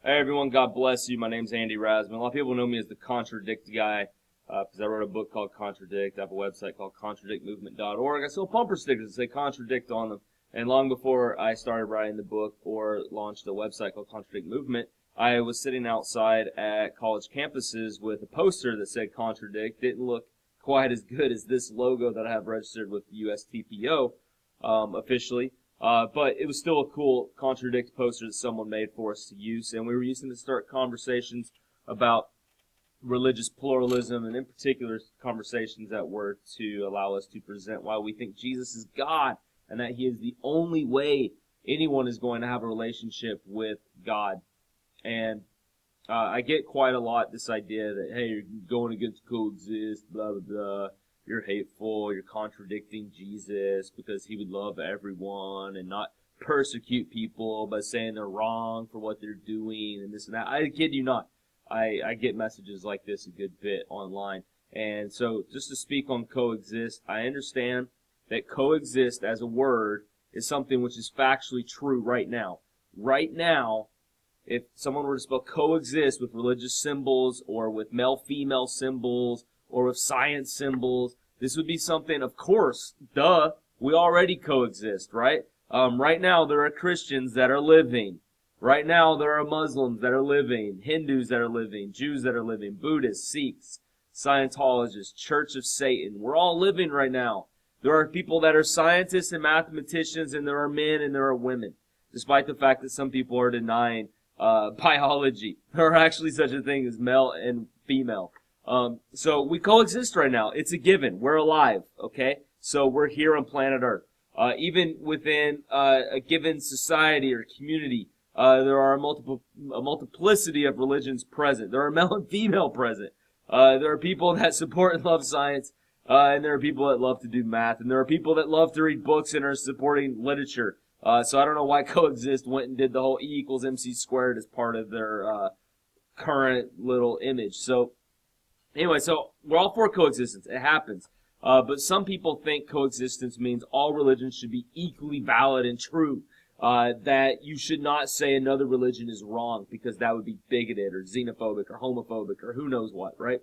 Hey everyone, God bless you. My name's Andy Rasman. A lot of people know me as the Contradict guy because I wrote a book called Contradict. I have a website called contradictmovement.org. I sell bumper stickers that say Contradict on them. And long before I started writing the book or launched a website called Contradict Movement, I was sitting outside at college campuses with a poster that said Contradict. Didn't look quite as good as this logo that I have registered with the USTPO officially. But it was still a cool Contradict poster that someone made for us to use, and we were using it to start conversations about religious pluralism, and in particular conversations that were to allow us to present why we think Jesus is God, and that He is the only way anyone is going to have a relationship with God. And I get quite a lot this idea that, hey, you're going against Coexist, blah, blah, blah. You're hateful, you're contradicting Jesus because He would love everyone and not persecute people by saying they're wrong for what they're doing and this and that. I kid you not. I get messages like this a good bit online. And so just to speak on coexist, I understand that coexist as a word is something which is factually true right now. Right now, if someone were to spell coexist with religious symbols or with male-female symbols or with science symbols, this would be something, of course, duh, we already coexist, right? Right now there are Christians that are living. Right now there are Muslims that are living, Hindus that are living, Jews that are living, Buddhists, Sikhs, Scientologists, Church of Satan. We're all living right now. There are people that are scientists and mathematicians, and there are men and there are women, despite the fact that some people are denying biology. There are actually such a thing as male and female. So we coexist right now. It's a given. We're alive, okay? So we're here on planet Earth. Even within a given society or community, there are a multiplicity of religions present. There are male and female present. There are people that support and love science, and there are people that love to do math, and there are people that love to read books and are supporting literature. So I don't know why Coexist went and did the whole E equals MC squared as part of their current little image. So anyway, so we're all for coexistence. It happens. But some people think coexistence means all religions should be equally valid and true. That you should not say another religion is wrong because that would be bigoted or xenophobic or homophobic or who knows what, right?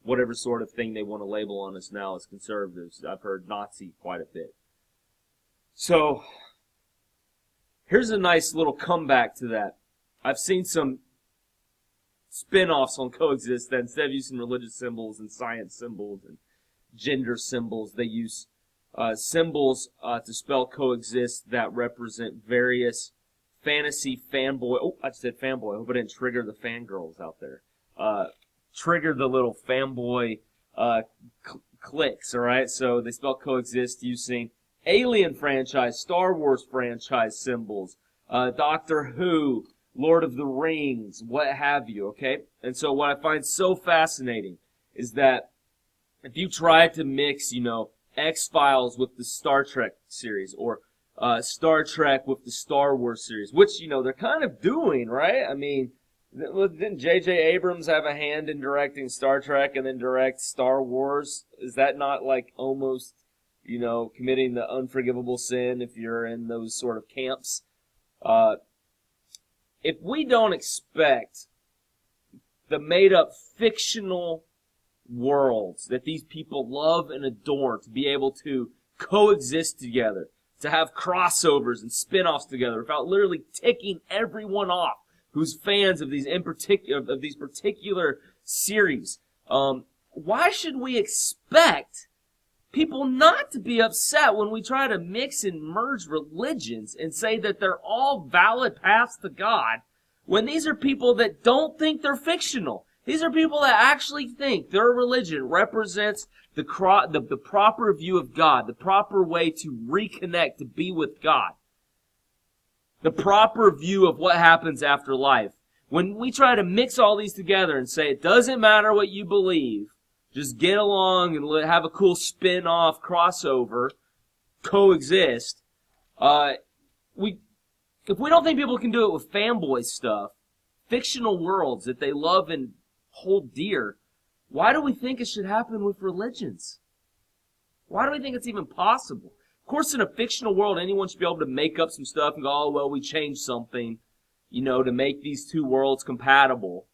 Whatever sort of thing they want to label on us now as conservatives. I've heard Nazi quite a bit. So here's a nice little comeback to that. I've seen some spin-offs on Coexist that instead of using religious symbols and science symbols and gender symbols, they use symbols to spell coexist that represent various fantasy fanboy. Oh, I just said fanboy. I hope I didn't trigger the fangirls out there. Trigger the little fanboy clicks, all right? So they spell coexist using Alien franchise, Star Wars franchise symbols, Doctor Who, Lord of the Rings, what have you, okay? And so what I find so fascinating is that if you try to mix, X-Files with the Star Trek series, or Star Trek with the Star Wars series, which, they're kind of doing, right? I mean, didn't J.J. Abrams have a hand in directing Star Trek and then direct Star Wars? Is that not like almost, committing the unforgivable sin if you're in those sort of camps? If we don't expect the made-up fictional worlds that these people love and adore to be able to coexist together, to have crossovers and spin-offs together without literally ticking everyone off who's fans of these particular series, why should we expect people not to be upset when we try to mix and merge religions and say that they're all valid paths to God, when these are people that don't think they're fictional? These are people that actually think their religion represents the proper view of God, the proper way to reconnect, to be with God, the proper view of what happens after life. When we try to mix all these together and say it doesn't matter what you believe, just get along and have a cool spin-off crossover, coexist. If we don't think people can do it with fanboy stuff, fictional worlds that they love and hold dear, why do we think it should happen with religions? Why do we think it's even possible? Of course, in a fictional world, anyone should be able to make up some stuff and go, oh, well, we changed something. to make these two worlds compatible,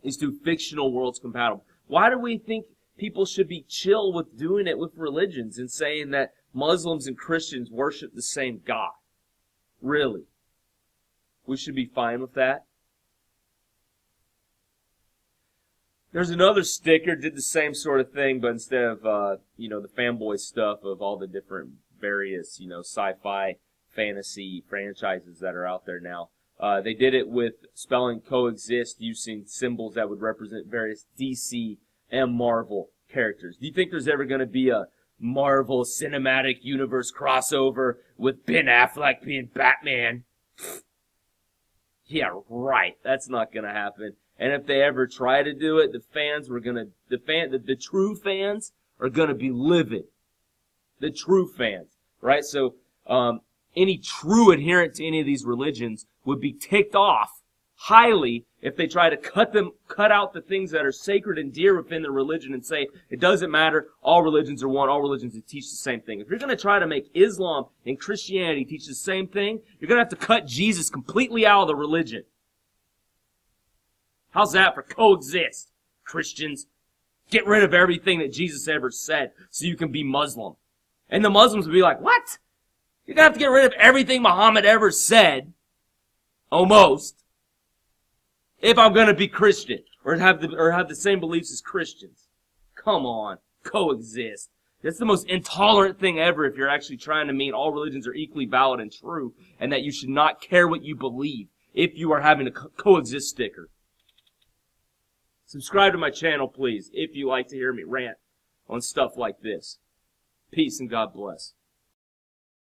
these two fictional worlds compatible. Why do we think people should be chill with doing it with religions and saying that Muslims and Christians worship the same God? Really? We should be fine with that? There's another sticker, did the same sort of thing, but instead of, the fanboy stuff of all the different various, sci-fi, fantasy franchises that are out there now. They did it with spelling Coexist using symbols that would represent various DC and Marvel characters. Do you think there's ever going to be a Marvel Cinematic Universe crossover with Ben Affleck being Batman? Yeah, right. That's not going to happen. And if they ever try to do it, the true fans are going to be livid. The true fans, right? So, any true adherent to any of these religions would be ticked off highly if they try to cut out the things that are sacred and dear within the religion and say, it doesn't matter, all religions are one, all religions teach the same thing. If you're going to try to make Islam and Christianity teach the same thing, you're going to have to cut Jesus completely out of the religion. How's that for coexist, Christians? Get rid of everything that Jesus ever said so you can be Muslim. And the Muslims would be like, what? You're going to have to get rid of everything Muhammad ever said, almost, if I'm going to be Christian or have the same beliefs as Christians. Come on, coexist. That's the most intolerant thing ever if you're actually trying to mean all religions are equally valid and true and that you should not care what you believe if you are having a coexist sticker. Subscribe to my channel, please, if you like to hear me rant on stuff like this. Peace and God bless.